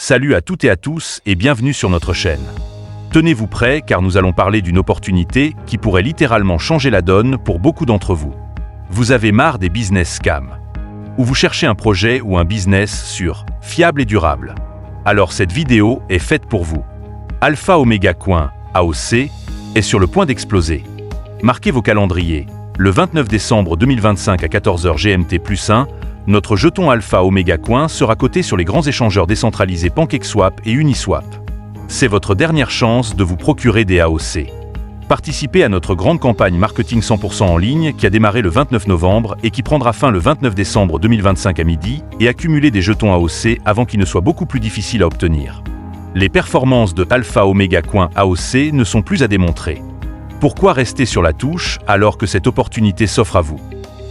Salut à toutes et à tous et bienvenue sur notre chaîne. Tenez-vous prêts car nous allons parler d'une opportunité qui pourrait littéralement changer la donne pour beaucoup d'entre vous. Vous avez marre des business scams. Ou vous cherchez un projet ou un business sûr, fiable et durable. Alors cette vidéo est faite pour vous. Alpha Omega Coin, AOC, est sur le point d'exploser. Marquez vos calendriers. Le 29 décembre 2025 à 14h GMT+1, notre jeton Alpha Omega Coin sera coté sur les grands échangeurs décentralisés PancakeSwap et Uniswap. C'est votre dernière chance de vous procurer des AOC. Participez à notre grande campagne marketing 100% en ligne qui a démarré le 29 novembre et qui prendra fin le 29 décembre 2025 à midi et accumulez des jetons AOC avant qu'il ne soit beaucoup plus difficile à obtenir. Les performances de Alpha Omega Coin AOC ne sont plus à démontrer. Pourquoi rester sur la touche alors que cette opportunité s'offre à vous?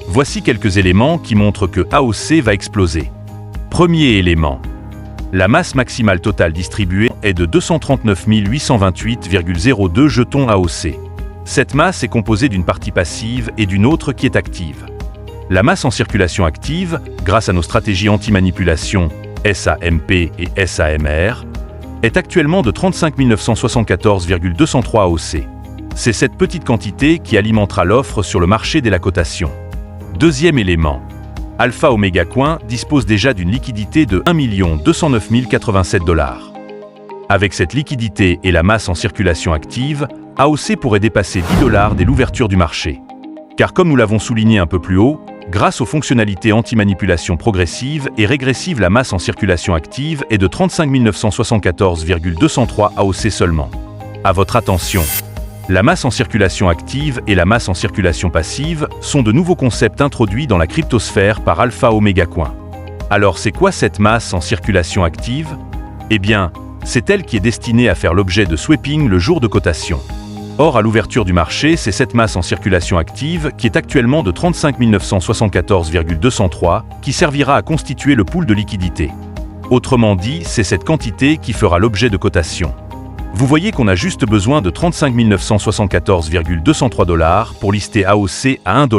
Voici quelques éléments qui montrent que AOC va exploser. Premier élément. La masse maximale totale distribuée est de 239 828,02 jetons AOC. Cette masse est composée d'une partie passive et d'une autre qui est active. La masse en circulation active, grâce à nos stratégies anti-manipulation SAMP et SAMR, est actuellement de 35 974,203 AOC. C'est cette petite quantité qui alimentera l'offre sur le marché dès la cotation. Deuxième élément. Alpha Omega Coin dispose déjà d'une liquidité de 1 209 087 $. Avec cette liquidité et la masse en circulation active, AOC pourrait dépasser 10 $ dès l'ouverture du marché. Car comme nous l'avons souligné un peu plus haut, grâce aux fonctionnalités anti-manipulation progressive et régressive, la masse en circulation active est de 35 974,203 AOC seulement. À votre attention. La masse en circulation active et la masse en circulation passive sont de nouveaux concepts introduits dans la cryptosphère par Alpha Omega Coin. Alors c'est quoi cette masse en circulation active? Eh bien, c'est elle qui est destinée à faire l'objet de swapping le jour de cotation. Or, à l'ouverture du marché, c'est cette masse en circulation active, qui est actuellement de 35 974,203, qui servira à constituer le pool de liquidité. Autrement dit, c'est cette quantité qui fera l'objet de cotation. Vous voyez qu'on a juste besoin de 35 974,203 $ pour lister AOC à 1 $.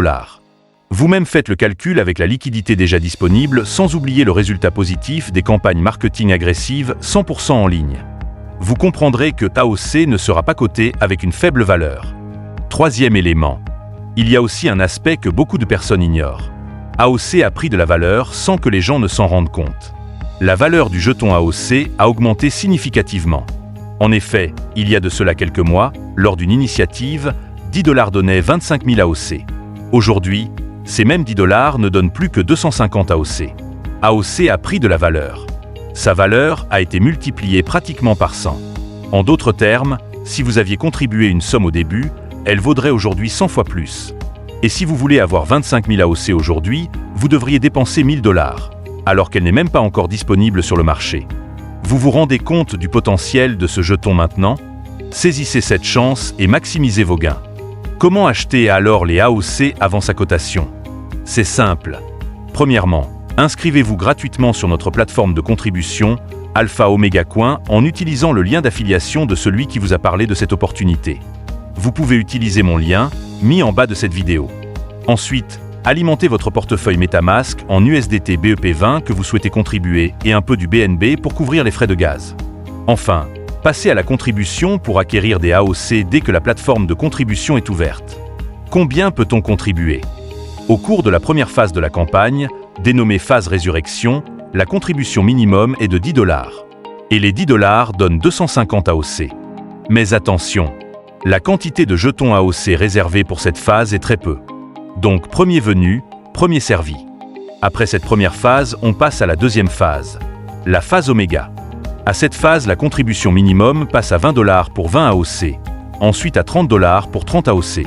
Vous-même faites le calcul avec la liquidité déjà disponible, sans oublier le résultat positif des campagnes marketing agressives 100% en ligne. Vous comprendrez que AOC ne sera pas coté avec une faible valeur. Troisième élément. Il y a aussi un aspect que beaucoup de personnes ignorent. AOC a pris de la valeur sans que les gens ne s'en rendent compte. La valeur du jeton AOC a augmenté significativement. En effet, il y a de cela quelques mois, lors d'une initiative, 10 $ donnaient 25 000 AOC. Aujourd'hui, ces mêmes 10 $ ne donnent plus que 250 AOC. AOC a pris de la valeur. Sa valeur a été multipliée pratiquement par 100. En d'autres termes, si vous aviez contribué une somme au début, elle vaudrait aujourd'hui 100 fois plus. Et si vous voulez avoir 25 000 AOC aujourd'hui, vous devriez dépenser 1 000 $, alors qu'elle n'est même pas encore disponible sur le marché. Vous vous rendez compte du potentiel de ce jeton maintenant? Saisissez cette chance et maximisez vos gains. Comment acheter alors les AOC avant sa cotation? C'est simple. Premièrement, inscrivez-vous gratuitement sur notre plateforme de contribution Alpha Omega Coin en utilisant le lien d'affiliation de celui qui vous a parlé de cette opportunité. Vous pouvez utiliser mon lien, mis en bas de cette vidéo. Ensuite, alimentez votre portefeuille MetaMask en USDT BEP20 que vous souhaitez contribuer et un peu du BNB pour couvrir les frais de gaz. Enfin, passez à la contribution pour acquérir des AOC dès que la plateforme de contribution est ouverte. Combien peut-on contribuer? Au cours de la première phase de la campagne, dénommée phase résurrection, la contribution minimum est de 10 $. Et les 10 $ donnent 250 AOC. Mais attention, la quantité de jetons AOC réservés pour cette phase est très peu. Donc premier venu, premier servi. Après cette première phase, on passe à la deuxième phase, la phase Oméga. À cette phase, la contribution minimum passe à 20 $ pour 20 AOC, ensuite à 30 $ pour 30 AOC,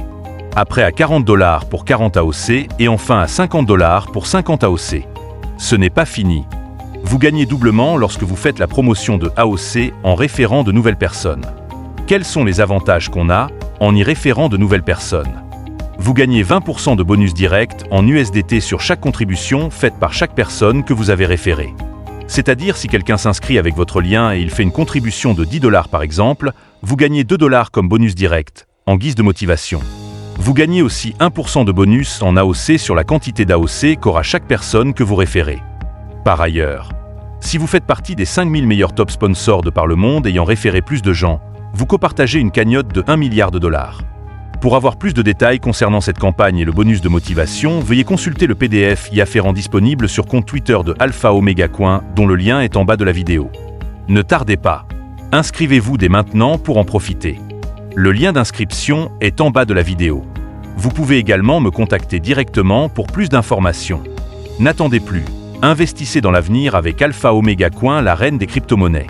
après à 40 $ pour 40 AOC et enfin à 50 $ pour 50 AOC. Ce n'est pas fini. Vous gagnez doublement lorsque vous faites la promotion de AOC en référant de nouvelles personnes. Quels sont les avantages qu'on a en y référant de nouvelles personnes? Vous gagnez 20% de bonus direct en USDT sur chaque contribution faite par chaque personne que vous avez référée. C'est-à-dire si quelqu'un s'inscrit avec votre lien et il fait une contribution de 10 $ par exemple, vous gagnez 2 $ comme bonus direct, en guise de motivation. Vous gagnez aussi 1% de bonus en AOC sur la quantité d'AOC qu'aura chaque personne que vous référez. Par ailleurs, Si vous faites partie des 5000 meilleurs top sponsors de par le monde ayant référé plus de gens, vous copartagez une cagnotte de 1 milliard de dollars. Pour avoir plus de détails concernant cette campagne et le bonus de motivation, veuillez consulter le PDF y afférent disponible sur compte Twitter de Alpha Omega Coin, dont le lien est en bas de la vidéo. Ne tardez pas. Inscrivez-vous dès maintenant pour en profiter. Le lien d'inscription est en bas de la vidéo. Vous pouvez également me contacter directement pour plus d'informations. N'attendez plus. Investissez dans l'avenir avec Alpha Omega Coin, la reine des crypto-monnaies.